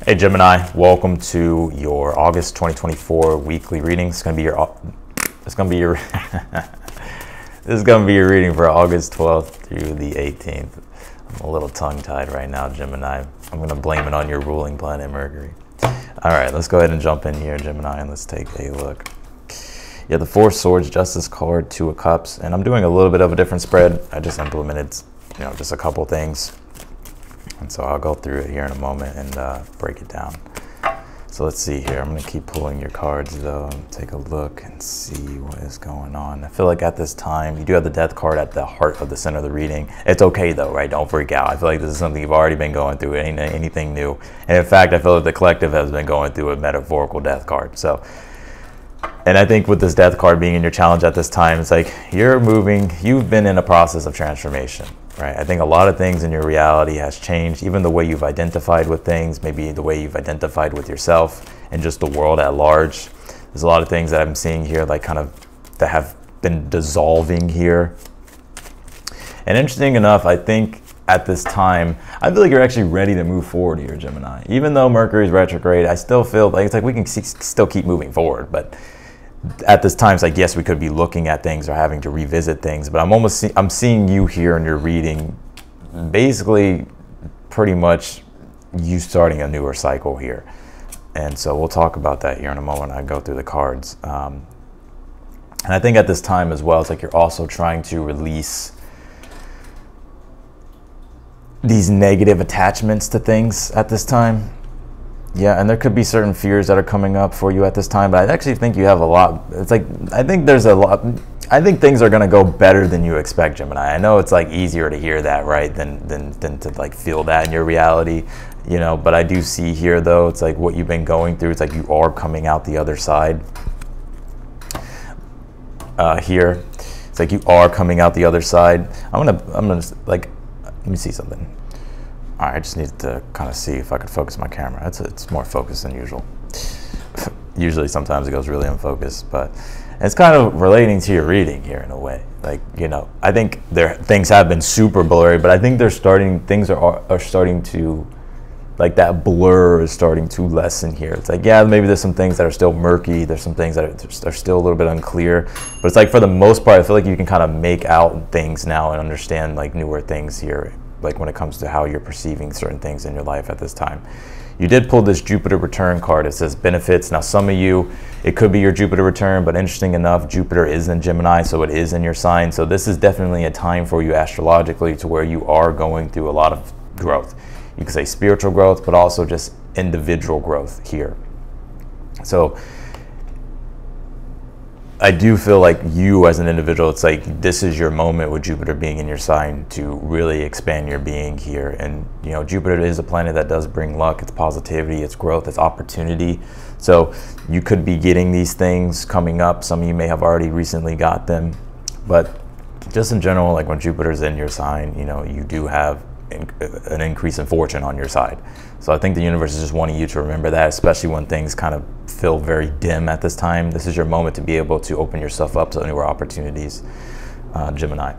Hey Gemini, welcome to your August 2024 weekly reading. This is gonna be your reading for August 12th through the 18th. I'm a little tongue-tied right now, Gemini. I'm gonna blame it on your ruling planet Mercury. All right, let's go ahead and jump in here, Gemini, and let's take a look. Yeah, the Four Swords, Justice card, Two of Cups, and I'm doing a little bit of a different spread. I just implemented, just a couple things. And so I'll go through it here in a moment and break it down. So let's see here. I'm going to keep pulling your cards though and take a look and see what is going on. I feel like at this time, you do have the Death card at the heart of the center of the reading. It's okay though, right? Don't freak out. I feel like this is something you've already been going through. It ain't anything new. And in fact, I feel like the collective has been going through a metaphorical Death card. So, and I think with this Death card being in your challenge at this time, it's like you've been in a process of transformation. Right. I think a lot of things in your reality has changed, even the way you've identified with things, maybe the way you've identified with yourself and just the world at large. There's a lot of things that I'm seeing here like kind of that have been dissolving here. And interesting enough, I think at this time, I feel like you're actually ready to move forward here, Gemini. Even though Mercury is retrograde, I still feel like it's like we can still keep moving forward. But at this time, it's like, yes, we could be looking at things or having to revisit things, but I'm seeing you here in your reading, basically pretty much you starting a newer cycle here. And so we'll talk about that here in a moment. I go through the cards. And I think at this time as well, it's like you're also trying to release these negative attachments to things at this time. Yeah, and there could be certain fears that are coming up for you at this time, but I actually think you have a lot. It's like, I think there's a lot. I think things are going to go better than you expect, Gemini. I know it's like easier to hear that, right, than to like feel that in your reality, but I do see here though, it's like what you've been going through, it's like you are coming out the other side. Here, it's like you are coming out the other side. I'm gonna like, let me see something. All right, I just need to kind of see if I could focus my camera. It's more focused than usual. Usually sometimes it goes really unfocused, but it's kind of relating to your reading here in a way. Like, I think things have been super blurry, but I think things are starting to, like that blur is starting to lessen here. It's like, yeah, maybe there's some things that are still murky. There's some things that are still a little bit unclear, but it's like for the most part, I feel like you can kind of make out things now and understand like newer things here, like when it comes to how you're perceiving certain things in your life at this time. You did pull this Jupiter return card. It says benefits. Now some of you, it could be your Jupiter return, but interesting enough, Jupiter is in Gemini, so it is in your sign. So this is definitely a time for you astrologically to where you are going through a lot of growth. You could say spiritual growth, but also just individual growth here. So I do feel like you as an individual, it's like this is your moment with Jupiter being in your sign to really expand your being here. And Jupiter is a planet that does bring luck, it's positivity, it's growth, it's opportunity. So you could be getting these things coming up. Some of you may have already recently got them, but just in general, like when Jupiter's in your sign, you do have an increase in fortune on your side. So I think the universe is just wanting you to remember that, especially when things kind of feel very dim at this time. This is your moment to be able to open yourself up to newer opportunities, Gemini.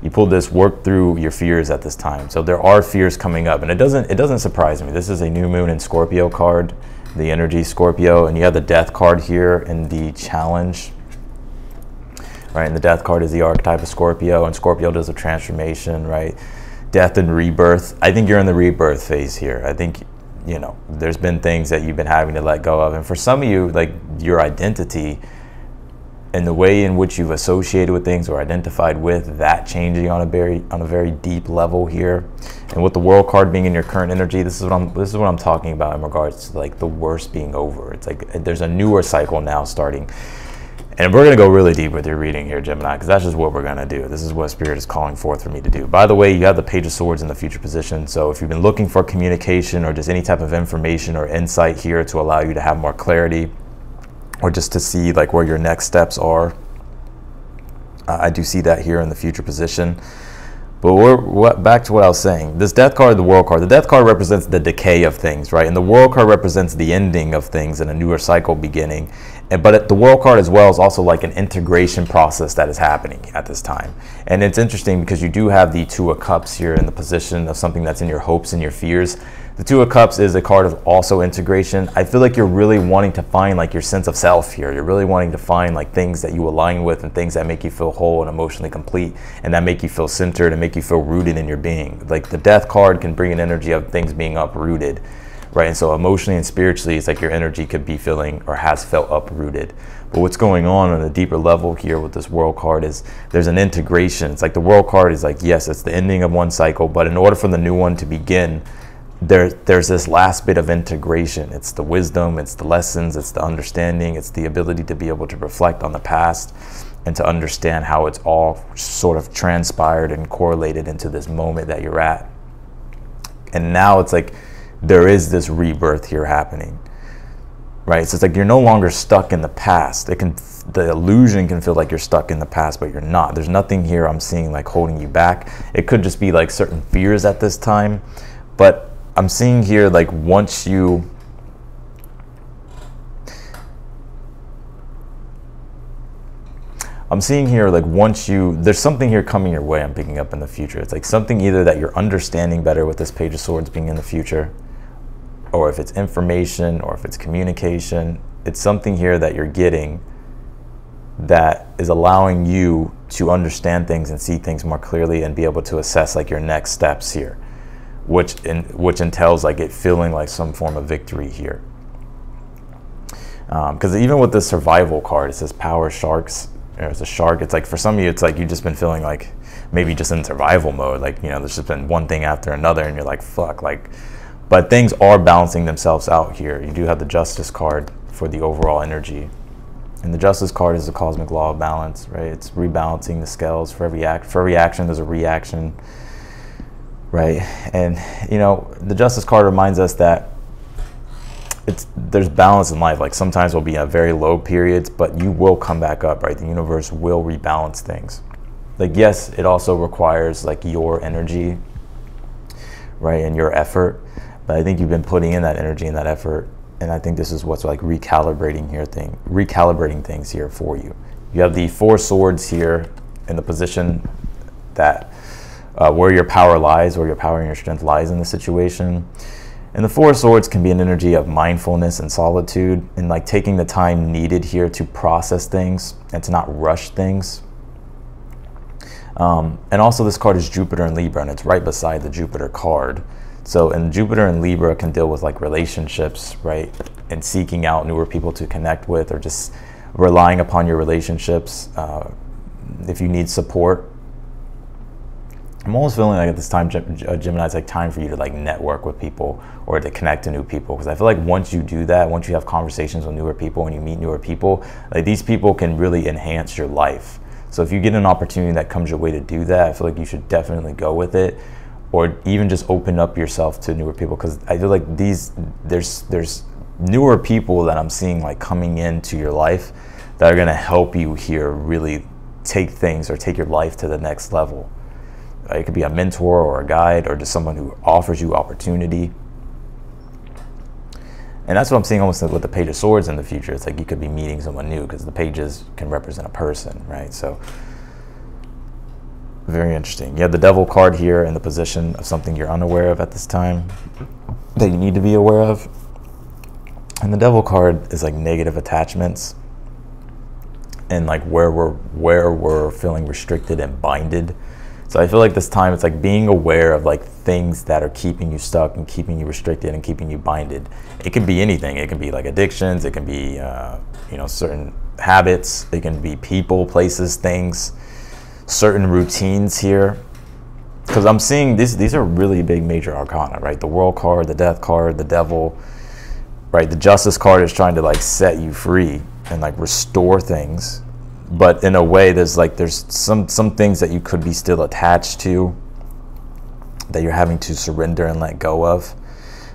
You pulled this work through your fears at this time. So there are fears coming up, and it doesn't surprise me. This is a new moon in Scorpio card, the energy Scorpio, and you have the Death card here in the challenge. Right, and the Death card is the archetype of Scorpio, and Scorpio does a transformation, right? Death and rebirth. I think you're in the rebirth phase here. I think, there's been things that you've been having to let go of. And for some of you, like your identity and the way in which you've associated with things or identified with that changing on a very deep level here. And with the World card being in your current energy, this is what I'm talking about in regards to like the worst being over. It's like there's a newer cycle now starting. And we're going to go really deep with your reading here, Gemini, because that's just what we're going to do. This is what Spirit is calling forth for me to do. By the way, you have the Page of Swords in the future position. So if you've been looking for communication or just any type of information or insight here to allow you to have more clarity or just to see like where your next steps are, I do see that here in the future position. But back to what I was saying. This Death card, the World card. The Death card represents the decay of things, right? And the World card represents the ending of things and a newer cycle beginning. But the World card as well is also like an integration process that is happening at this time. And it's interesting because you do have the Two of Cups here in the position of something that's in your hopes and your fears. The Two of Cups is a card of also integration. I feel like you're really wanting to find like your sense of self here. You're really wanting to find like things that you align with and things that make you feel whole and emotionally complete and that make you feel centered and make you feel rooted in your being. Like the Death card can bring an energy of things being uprooted, right? And so emotionally and spiritually, it's like your energy could be feeling or has felt uprooted. But what's going on a deeper level here with this World card is there's an integration. It's like the World card is like, yes, it's the ending of one cycle, but in order for the new one to begin, there's this last bit of integration. It's the wisdom, it's the lessons, it's the understanding, it's the ability to be able to reflect on the past and to understand how it's all sort of transpired and correlated into this moment that you're at. And now it's like there is this rebirth here happening, right? So it's like you're no longer stuck in the past. The illusion can feel like you're stuck in the past, but you're not. There's nothing here I'm seeing like holding you back. It could just be like certain fears at this time, but I'm seeing here like once you there's something here coming your way I'm picking up in the future. It's like something either that you're understanding better with this Page of Swords being in the future, or if it's information or if it's communication, it's something here that you're getting that is allowing you to understand things and see things more clearly and be able to assess like your next steps here, which entails like it feeling like some form of victory here. Because even with the Survival card, it says Power Sharks. There's a shark. It's like for some of you, it's like you've just been feeling like maybe just in survival mode. Like, you know, there's just been one thing after another and you're like, fuck, like, but things are balancing themselves out here. You do have the Justice card for the overall energy. And the Justice card is the cosmic law of balance, right? It's rebalancing the scales. For every action, there's a reaction, right? And, you know, the Justice card reminds us that there's balance in life. Like sometimes we'll be at very low periods, but you will come back up, right? The universe will rebalance things. Like, yes, it also requires like your energy, right? And your effort. But I think you've been putting in that energy and that effort. And I think this is what's like recalibrating things here for you. You have the Four Swords here in the position that where your power lies, where your power and your strength lies in the situation. And the Four Swords can be an energy of mindfulness and solitude and like taking the time needed here to process things and to not rush things. And also this card is Jupiter and Libra, and it's right beside the Jupiter card. So, and Jupiter and Libra can deal with like relationships, right? And seeking out newer people to connect with, or just relying upon your relationships. If you need support. I'm almost feeling like at this time, Gemini, it's like time for you to like network with people or to connect to new people. Because I feel like once you do that, once you have conversations with newer people and you meet newer people, like these people can really enhance your life. So if you get an opportunity that comes your way to do that, I feel like you should definitely go with it, or even just open up yourself to newer people. Because I feel like there's newer people that I'm seeing like coming into your life that are gonna help you here really take things or take your life to the next level. It could be a mentor or a guide or just someone who offers you opportunity. And that's what I'm seeing almost with the Page of Swords in the future. It's like you could be meeting someone new because the pages can represent a person, right? So very interesting. You have the Devil card here in the position of something you're unaware of at this time that you need to be aware of. And the Devil card is like negative attachments and like where we're feeling restricted and binded. So I feel like this time it's like being aware of like things that are keeping you stuck and keeping you restricted and keeping you binded. It can be anything. It can be like addictions. It can be, you know, certain habits. It can be people, places, things, certain routines here. Because I'm seeing these are really big major arcana, right? The World card, the Death card, the Devil, right? The Justice card is trying to like set you free and like restore things. But in a way, there's some things that you could be still attached to that you're having to surrender and let go of.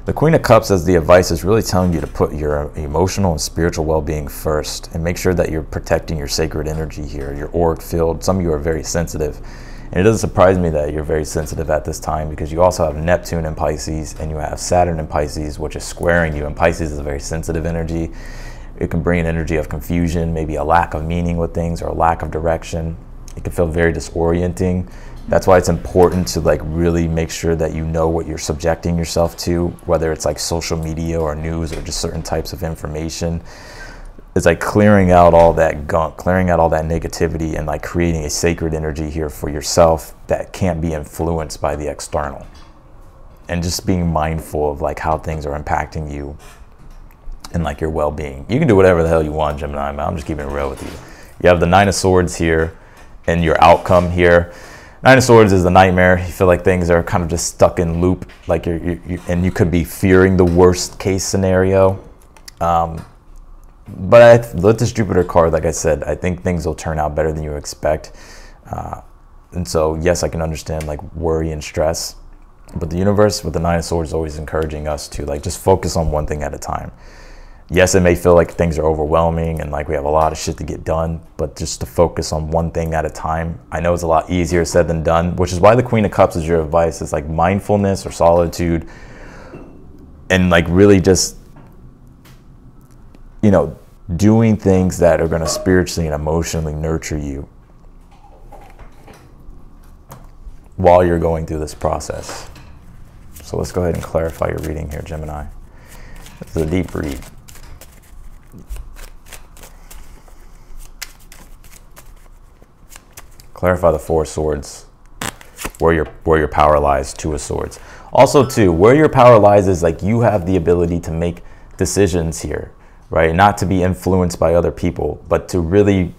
The Queen of Cups as the advice is really telling you to put your emotional and spiritual well-being first and make sure that you're protecting your sacred energy here, your auric field. Some of you are very sensitive. And it doesn't surprise me that you're very sensitive at this time because you also have Neptune in Pisces and you have Saturn in Pisces, which is squaring you. And Pisces is a very sensitive energy. It can bring an energy of confusion, maybe a lack of meaning with things or a lack of direction. It can feel very disorienting. That's why it's important to like really make sure that you know what you're subjecting yourself to, whether it's like social media or news or just certain types of information. It's like clearing out all that gunk, clearing out all that negativity, and like creating a sacred energy here for yourself that can't be influenced by the external. And just being mindful of like how things are impacting you and like your well-being. You can do whatever the hell you want, Gemini, man. I'm just keeping it real with you. You have the Nine of Swords here and your outcome here. Nine of Swords is the nightmare. You feel like things are kind of just stuck in loop, like and you could be fearing the worst case scenario. But with this Jupiter card, like I said, I think things will turn out better than you expect. And so, yes, I can understand like worry and stress, but the universe with the Nine of Swords is always encouraging us to like just focus on one thing at a time. Yes, it may feel like things are overwhelming and like we have a lot of shit to get done, but just to focus on one thing at a time. I know it's a lot easier said than done, which is why the Queen of Cups is your advice. It's like mindfulness or solitude, and like really just, you know, doing things that are going to spiritually and emotionally nurture you while you're going through this process. So let's go ahead and clarify your reading here, Gemini. This is a deep read. Clarify the Four of Swords, where your power lies. Two of Swords. Also, too, where your power lies is like you have the ability to make decisions here, right? Not to be influenced by other people, but to really,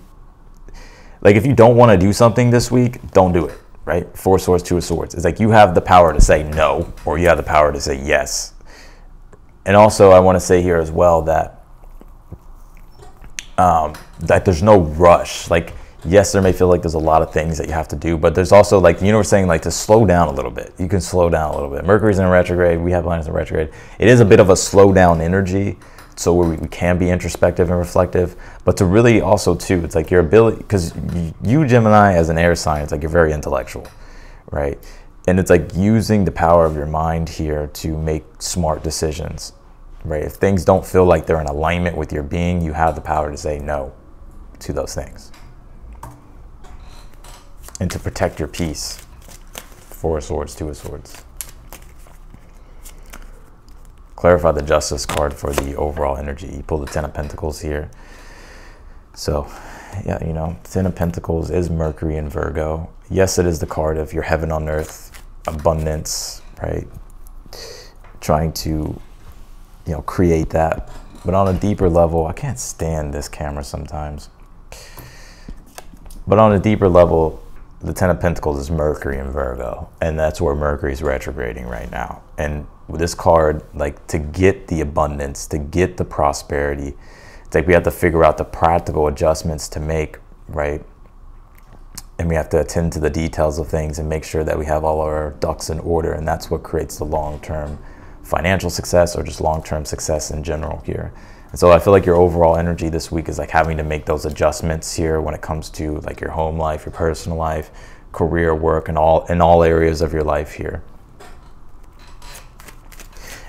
like if you don't want to do something this week, don't do it, right? Four of Swords, Two of Swords. It's like you have the power to say no, or you have the power to say yes. And also, I want to say here as well that that there's no rush. Like, yes, there may feel like there's a lot of things that you have to do, but there's also like the universe saying like to slow down a little bit. You can slow down a little bit. Mercury's in retrograde. We have planets in retrograde. It is a bit of a slow down energy, so we can be introspective and reflective, but to really also too, it's like your ability, because you Gemini as an air sign, it's like you're very intellectual, right? And it's like using the power of your mind here to make smart decisions, right? If things don't feel like they're in alignment with your being, you have the power to say no to those things. And to protect your peace. Four of Swords, Two of Swords. Clarify the Justice card for the overall energy. You pull the Ten of Pentacles here. So, yeah, you know, Ten of Pentacles is Mercury in Virgo. Yes, it is the card of your heaven on earth, abundance, right? Trying to, you know, create that. But on a deeper level, I can't stand this camera sometimes. But on a deeper level, the Ten of Pentacles is Mercury in Virgo, and that's where Mercury is retrograding right now. And with this card, like to get the abundance, to get the prosperity, it's like we have to figure out the practical adjustments to make, right? And we have to attend to the details of things and make sure that we have all our ducks in order, and that's what creates the long-term financial success or just long-term success in general here. And so I feel like your overall energy this week is like having to make those adjustments here when it comes to like your home life, your personal life, career, work, and in all areas of your life here.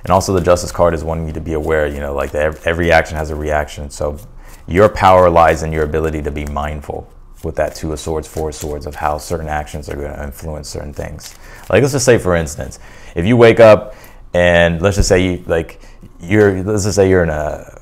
And also the Justice card is wanting you to be aware, you know, like every action has a reaction. So your power lies in your ability to be mindful with that Two of Swords, Four of Swords, of how certain actions are going to influence certain things. Like let's just say, for instance, if you wake up and let's just say you're in a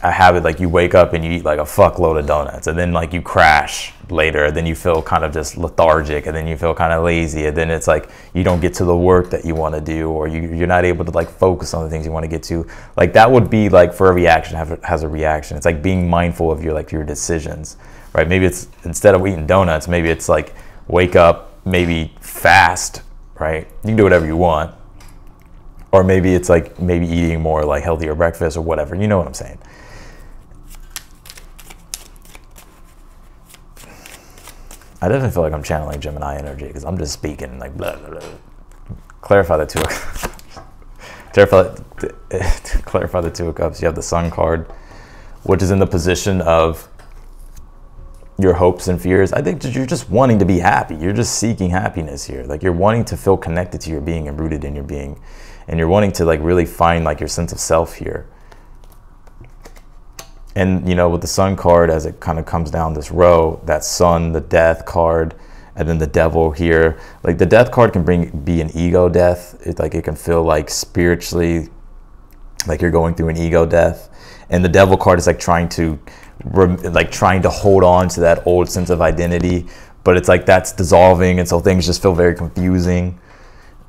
habit, like you wake up and you eat like a fuckload of donuts, and then like you crash later, then you feel kind of just lethargic, and then you feel kind of lazy, and then it's like you don't get to the work that you want to do, or you're not able to like focus on the things you want to get to. Like that would be like, for every action has a reaction. It's like being mindful of your decisions, right? Maybe it's instead of eating donuts, maybe it's like wake up, maybe fast, right? You can do whatever you want. Or maybe it's like maybe eating more like healthier breakfast or whatever. You know what I'm saying? I definitely feel like I'm channeling Gemini energy because I'm just speaking like blah, blah, blah. Clarify the Two of clarify the Two of Cups. You have the Sun card, which is in the position of your hopes and fears. I think you're just wanting to be happy. You're just seeking happiness here. Like you're wanting to feel connected to your being and rooted in your being. And you're wanting to like really find like your sense of self here. And, you know, with the Sun card, as it kind of comes down this row, that Sun, the Death card, And then the devil here, like the death card can be an ego death. It's like it can feel like spiritually like you're going through an ego death. And the devil card is like trying to hold on to that old sense of identity, but it's like that's dissolving, and so things just feel very confusing.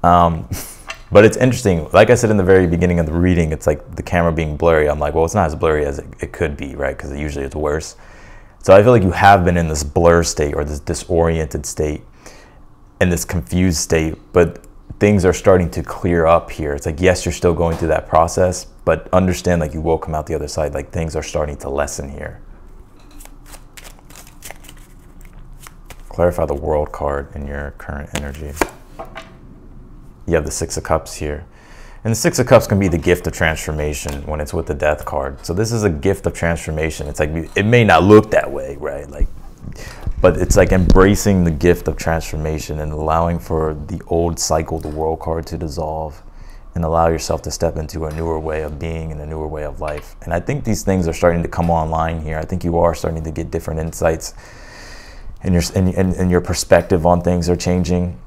But it's interesting. Like I said in the very beginning of the reading, it's like the camera being blurry. I'm like, well, it's not as blurry as it could be, right? Because usually it's worse. So I feel like you have been in this blur state or this disoriented state and this confused state, but things are starting to clear up here. It's like, yes, you're still going through that process, but understand like you will come out the other side. Like things are starting to lessen here. Clarify the World card in your current energy. You have the Six of Cups here. And the Six of Cups can be the gift of transformation when it's with the Death card. So this is a gift of transformation. It's like, it may not look that way, right? Like, but it's like embracing the gift of transformation and allowing for the old cycle, the World card, to dissolve and allow yourself to step into a newer way of being and a newer way of life. And I think these things are starting to come online here. I think you are starting to get different insights, and your perspective on things are changing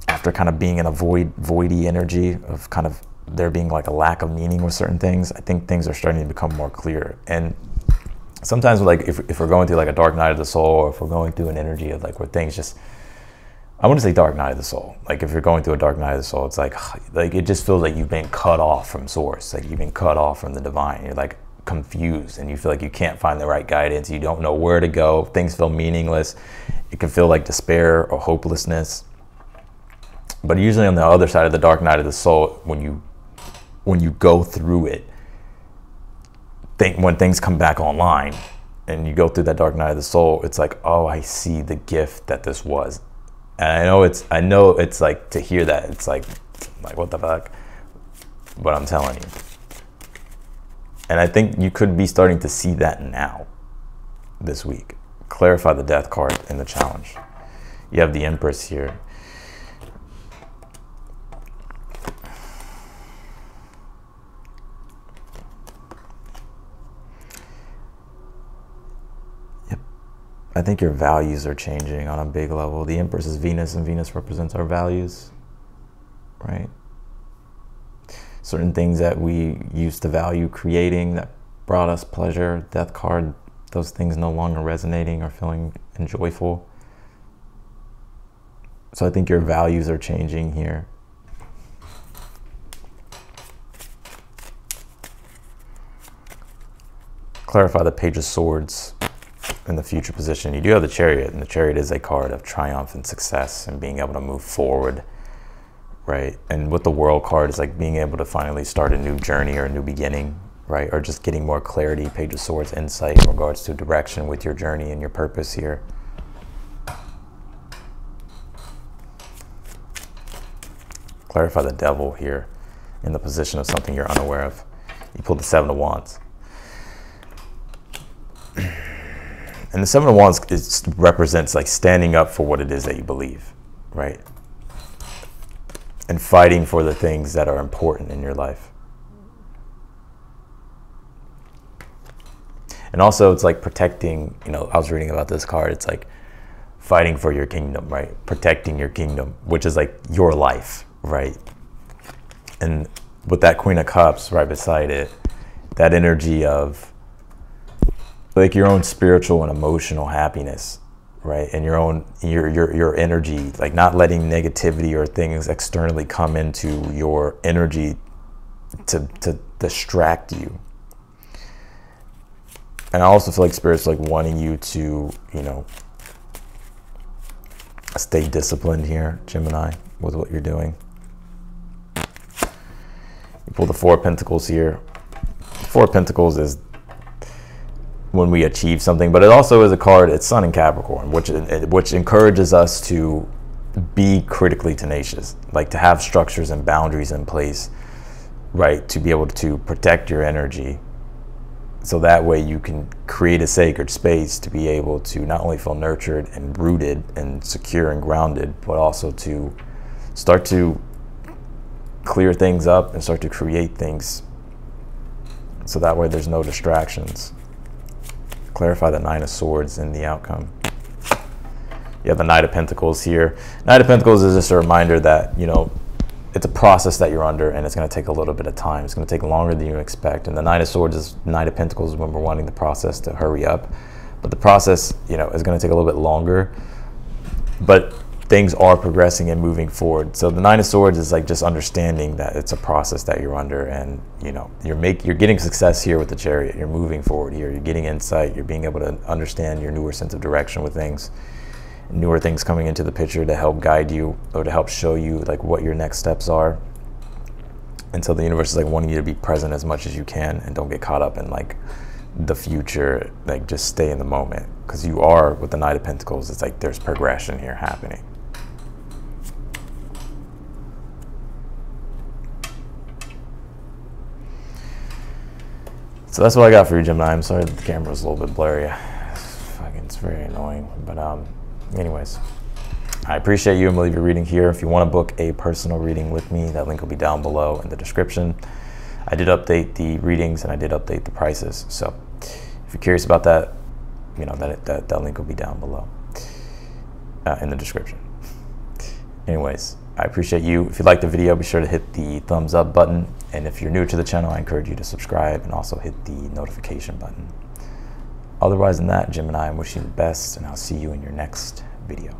after kind of being in a voidy energy of kind of there being like a lack of meaning with certain things. I think things are starting to become more clear. And sometimes like if we're going through like a dark night of the soul, or if we're going through an energy of like where things just, I wouldn't say dark night of the soul. Like if you're going through a dark night of the soul, it's like it just feels like you've been cut off from source. Like you've been cut off from the divine. You're like confused and you feel like you can't find the right guidance. You don't know where to go. Things feel meaningless. It can feel like despair or hopelessness. But usually on the other side of the dark night of the soul, when you go through it, when things come back online and you go through that dark night of the soul, it's like, oh, I see the gift that this was. And I know it's like, to hear that, it's like what the fuck? But I'm telling you. And I think you could be starting to see that now, this week. Clarify the Death card in the challenge. You have the Empress here. I think your values are changing on a big level. The Empress is Venus, and Venus represents our values, right? Certain things that we used to value creating that brought us pleasure, Death card, those things no longer resonating or feeling joyful. So I think your values are changing here. Clarify the Page of Swords in the future position. You do have the Chariot, and the Chariot is a card of triumph and success and being able to move forward, right? And with the World card, it's like being able to finally start a new journey or a new beginning, right? Or just getting more clarity. Page of Swords, insight in regards to direction with your journey and your purpose here. Clarify the Devil here in the position of something you're unaware of. You pull the Seven of Wands. And the Seven of Wands represents like standing up for what it is that you believe, right? And fighting for the things that are important in your life. And also it's like protecting, you know, I was reading about this card, it's like fighting for your kingdom, right? Protecting your kingdom, which is like your life, right? And with that Queen of Cups right beside it, that energy of like your own spiritual and emotional happiness, right? And your own, your energy, like not letting negativity or things externally come into your energy to distract you. And I also feel like Spirit's like wanting you to, you know, stay disciplined here, Gemini, with what you're doing. You pull the Four of Pentacles here. Four of Pentacles is when we achieve something, but it also is a card, it's Sun in Capricorn, which encourages us to be critically tenacious, like to have structures and boundaries in place, right? To be able to protect your energy. So that way you can create a sacred space to be able to not only feel nurtured and rooted and secure and grounded, but also to start to clear things up and start to create things. So that way there's no distractions. Clarify the Nine of Swords in the outcome. You have the Knight of Pentacles here. Knight of Pentacles is just a reminder that, you know, it's a process that you're under, and it's going to take a little bit of time. It's going to take longer than you expect. And the Knight of Swords is Knight of Pentacles is when we're wanting the process to hurry up. But the process, you know, is going to take a little bit longer. But things are progressing and moving forward. So the Nine of Swords is like just understanding that it's a process that you're under, and you know, you're getting success here with the Chariot. You're moving forward here. You're getting insight. You're being able to understand your newer sense of direction with things. Newer things coming into the picture to help guide you or to help show you like what your next steps are. And so the universe is like wanting you to be present as much as you can, and don't get caught up in like the future. Like just stay in the moment, because you are with the Knight of Pentacles. It's like there's progression here happening. So that's what I got for you, Gemini. I'm sorry that the camera was a little bit blurry. It's very annoying, but anyways, I appreciate you, and we'll leave your reading here. If you want to book a personal reading with me, that link will be down below in the description. I did update the readings, and I did update the prices. So if you're curious about that, you know, that link will be down below in the description. Anyways, I appreciate you. If you liked the video, be sure to hit the thumbs up button. And if you're new to the channel, I encourage you to subscribe and also hit the notification button. Otherwise than that, Gemini, I'm wishing you the best, and I'll see you in your next video.